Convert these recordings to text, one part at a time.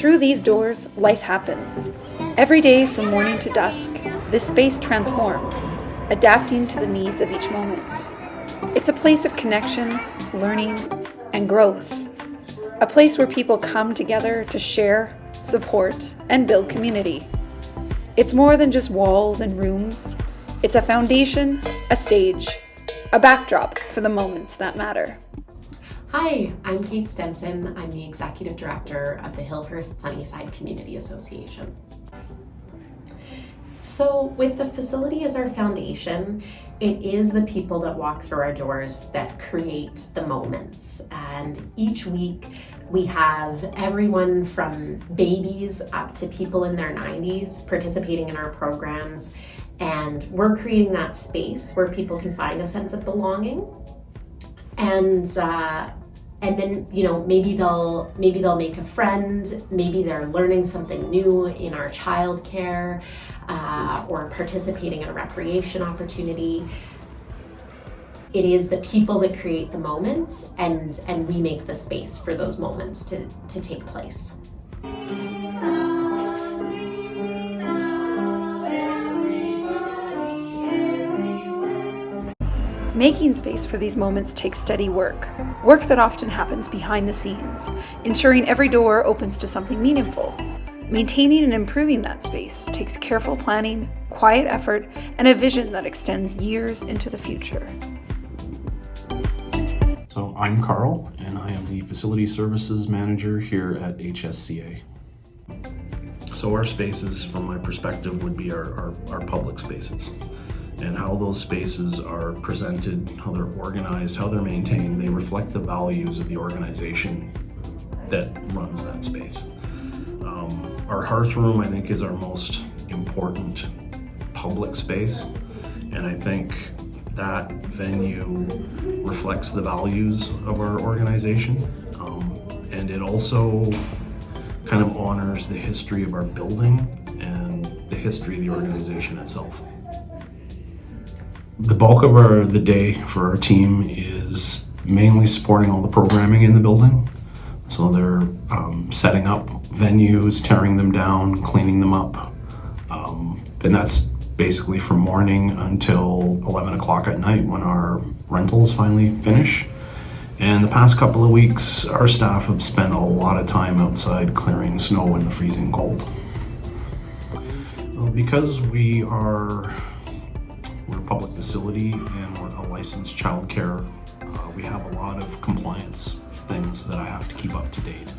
through these doors, life happens. Every day from morning to dusk, this space transforms, adapting to the needs of each moment. It's a place of connection, learning, and growth. A place where people come together to share, support, and build community. It's more than just walls and rooms. It's a foundation, a stage, a backdrop for the moments that matter. Hi, I'm Kate Stenson. I'm the Executive Director of the Hillhurst Sunnyside Community Association. So with the facility as our foundation, it is the people that walk through our doors that create the moments. And each week we have everyone from babies up to people in their 90s participating in our programs. And we're creating that space where people can find a sense of belonging. And then, maybe they'll make a friend, maybe they're learning something new in our childcare, or participating in a recreation opportunity. It is the people that create the moments, and we make the space for those moments to take place. Making space for these moments takes steady work that often happens behind the scenes, ensuring every door opens to something meaningful. Maintaining and improving that space takes careful planning, quiet effort, and a vision that extends years into the future. So I'm Carl, and I am the Facility Services Manager here at HSCA. So our spaces, from my perspective, would be our public spaces. And how those spaces are presented, how they're organized, how they're maintained, they reflect the values of the organization that runs that space. Our hearth room, I think, is our most important public space, and I think that venue reflects the values of our organization, and it also kind of honors the history of our building and the history of the organization itself. The bulk of the day for our team is mainly supporting all the programming in the building. So they're setting up venues, tearing them down, cleaning them up. And that's basically from morning until 11 o'clock at night when our rentals finally finish. And the past couple of weeks, our staff have spent a lot of time outside clearing snow in the freezing cold. Because we're a public facility and we're a licensed childcare, we have a lot of compliance things that I have to keep up to date.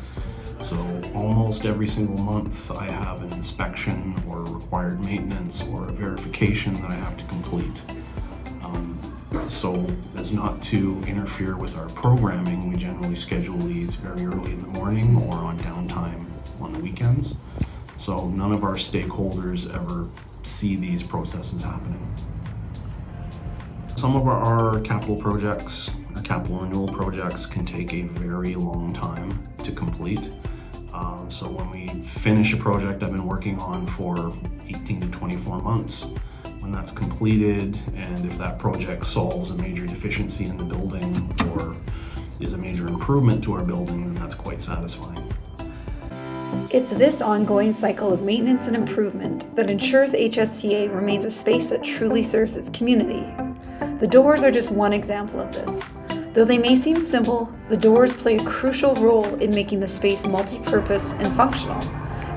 So almost every single month I have an inspection or required maintenance or a verification that I have to complete. So as not to interfere with our programming, we generally schedule these very early in the morning or on downtime on the weekends. So none of our stakeholders ever see these processes happening. Some of our capital projects, our capital renewal projects, can take a very long time to complete. So when we finish a project I've been working on for 18 to 24 months, when that's completed, and if that project solves a major deficiency in the building or is a major improvement to our building, then that's quite satisfying. It's this ongoing cycle of maintenance and improvement that ensures HSCA remains a space that truly serves its community. The doors are just one example of this. Though they may seem simple, the doors play a crucial role in making the space multi-purpose and functional,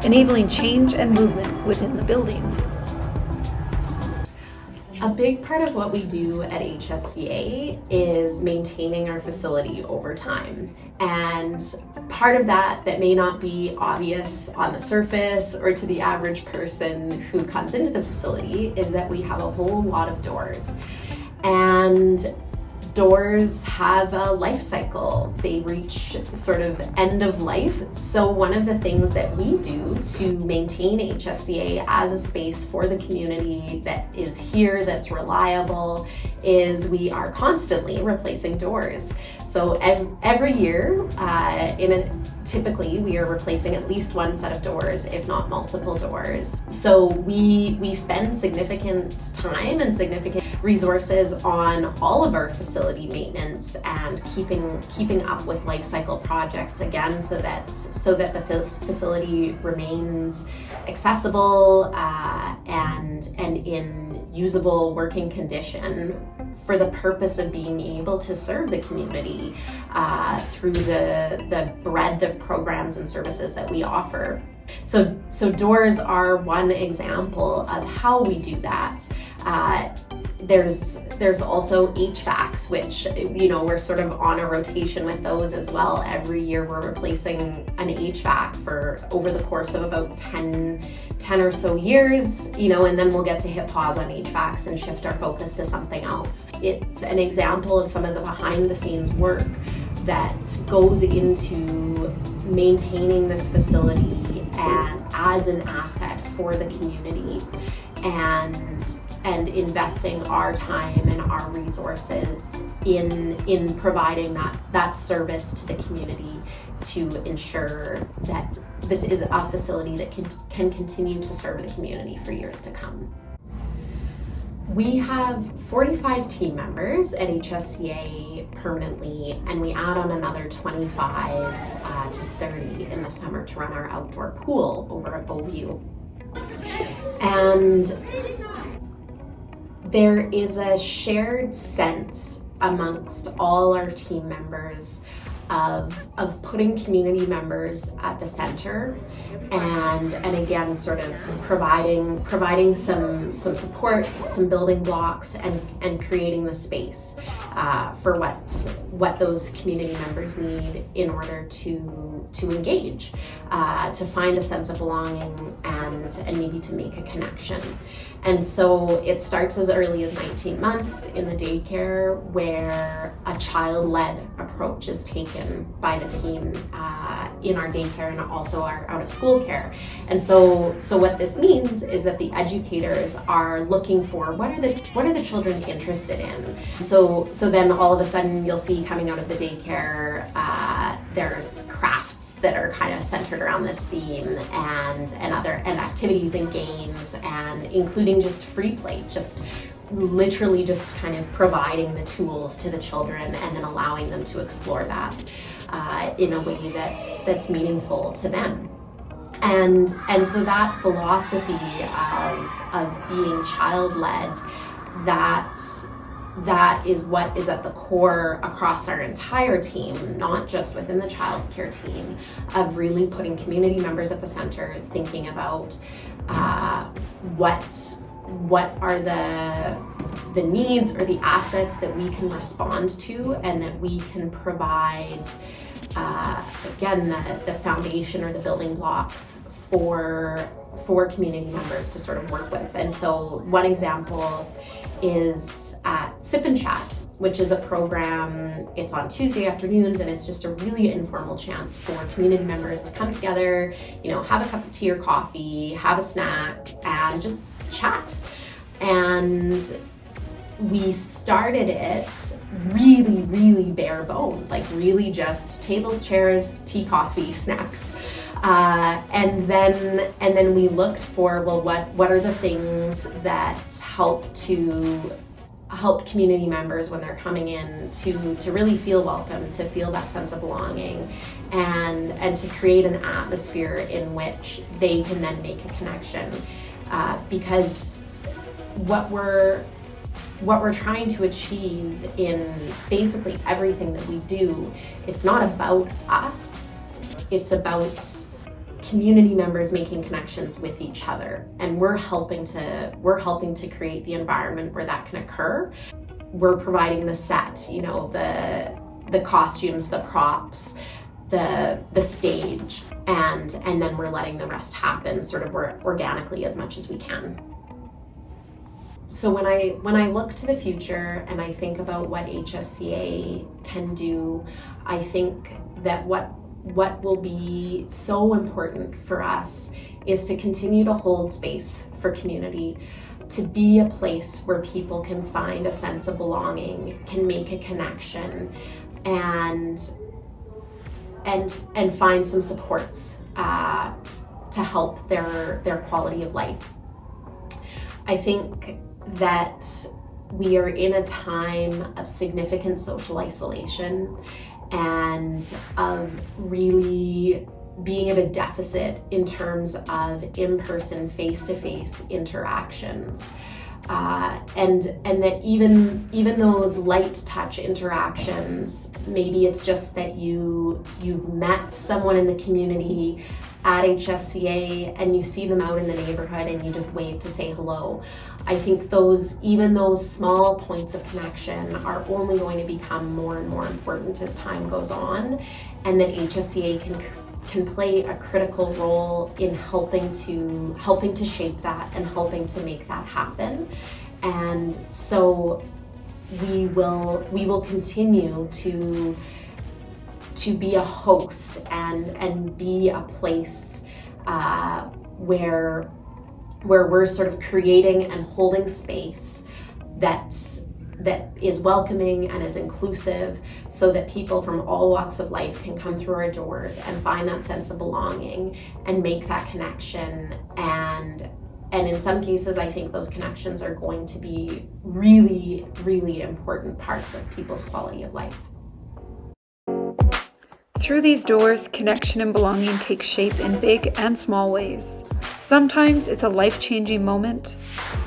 enabling change and movement within the building. A big part of what we do at HSCA is maintaining our facility over time. And part of that may not be obvious on the surface or to the average person who comes into the facility is that we have a whole lot of doors. And doors have a life cycle. They reach sort of end of life. So one of the things that we do to maintain HSCA as a space for the community that is here, that's reliable, is we are constantly replacing doors. So every year, typically we are replacing at least one set of doors, if not multiple doors. So we spend significant time and significant resources on all of our facility maintenance and keeping up with life cycle projects, again, so that the facility remains accessible and in usable working condition for the purpose of being able to serve the community through the breadth of programs and services that we offer. So doors are one example of how we do that. There's also HVACs, which, we're sort of on a rotation with those as well. Every year we're replacing an HVAC for over the course of about 10 or so years, and then we'll get to hit pause on HVACs and shift our focus to something else. It's an example of some of the behind the scenes work that goes into maintaining this facility and as an asset for the community, and investing our time and our resources in providing that service to the community to ensure that this is a facility that can continue to serve the community for years to come. We have 45 team members at HSCA permanently, and we add on another 25 to 30 in the summer to run our outdoor pool over at Beauview. And there is a shared sense amongst all our team members of putting community members at the center, and again, sort of providing some supports, some building blocks, and creating the space for what those community members need in order to engage, to find a sense of belonging, and maybe to make a connection. And so it starts as early as 19 months in the daycare, where a child-led approach is taken by the team in our daycare and also our out-of-school care. And so what this means is that the educators are looking for what are the children interested in. So then all of a sudden you'll see coming out of the daycare, there's crafts that are kind of centered around this theme, and activities and games, and including just free play, just literally just kind of providing the tools to the children and then allowing them to explore that in a way that's meaningful to them. And so that philosophy of being child-led, that is what is at the core across our entire team, not just within the child care team, of really putting community members at the center, thinking about what are the needs or the assets that we can respond to, and that we can provide, again, the foundation or the building blocks for community members to sort of work with. And so one example is Sip and Chat, which is a program. It's on Tuesday afternoons, and it's just a really informal chance for community members to come together, have a cup of tea or coffee, have a snack, and just chat. And we started it really, really bare bones, like really just tables, chairs, tea, coffee, snacks. And then we looked for, well, what are the things that help community members when they're coming in to really feel welcome, to feel that sense of belonging, and to create an atmosphere in which they can then make a connection. Because what we're trying to achieve in basically everything that we do, it's not about us, it's about community members making connections with each other, and we're helping to create the environment where that can occur. We're providing the set, the costumes, the props, the stage, and then we're letting the rest happen sort of organically as much as we can. So when I look to the future and I think about what HSCA can do, I think that what will be so important for us is to continue to hold space for community, to be a place where people can find a sense of belonging, can make a connection, and find some supports to help their quality of life. I think that we are in a time of significant social isolation and of really being at a deficit in terms of in-person, face-to-face interactions. And that even those light touch interactions, maybe it's just that you've met someone in the community at HSCA and you see them out in the neighborhood and you just wave to say hello. I think even those small points of connection are only going to become more and more important as time goes on, and that HSCA can play a critical role in helping to shape that and helping to make that happen. And so we will continue to be a host and be a place where we're sort of creating and holding space that is welcoming and is inclusive, so that people from all walks of life can come through our doors and find that sense of belonging and make that connection. And in some cases, I think those connections are going to be really, really important parts of people's quality of life. Through these doors, connection and belonging take shape in big and small ways. Sometimes it's a life-changing moment.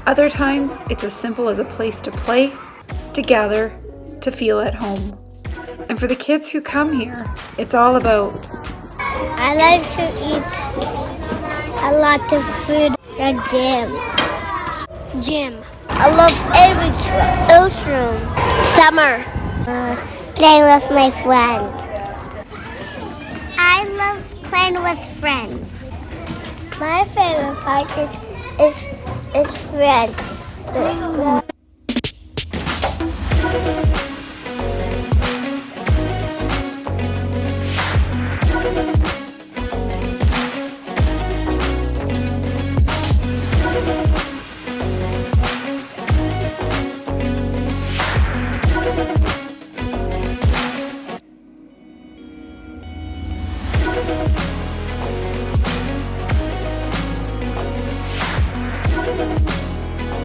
Other times it's as simple as a place to play, to gather, to feel at home. And for the kids who come here, it's all about I like to eat a lot of food at gym. I love every room. Summer. Play with my friend. I love playing with friends. My favorite part is friends.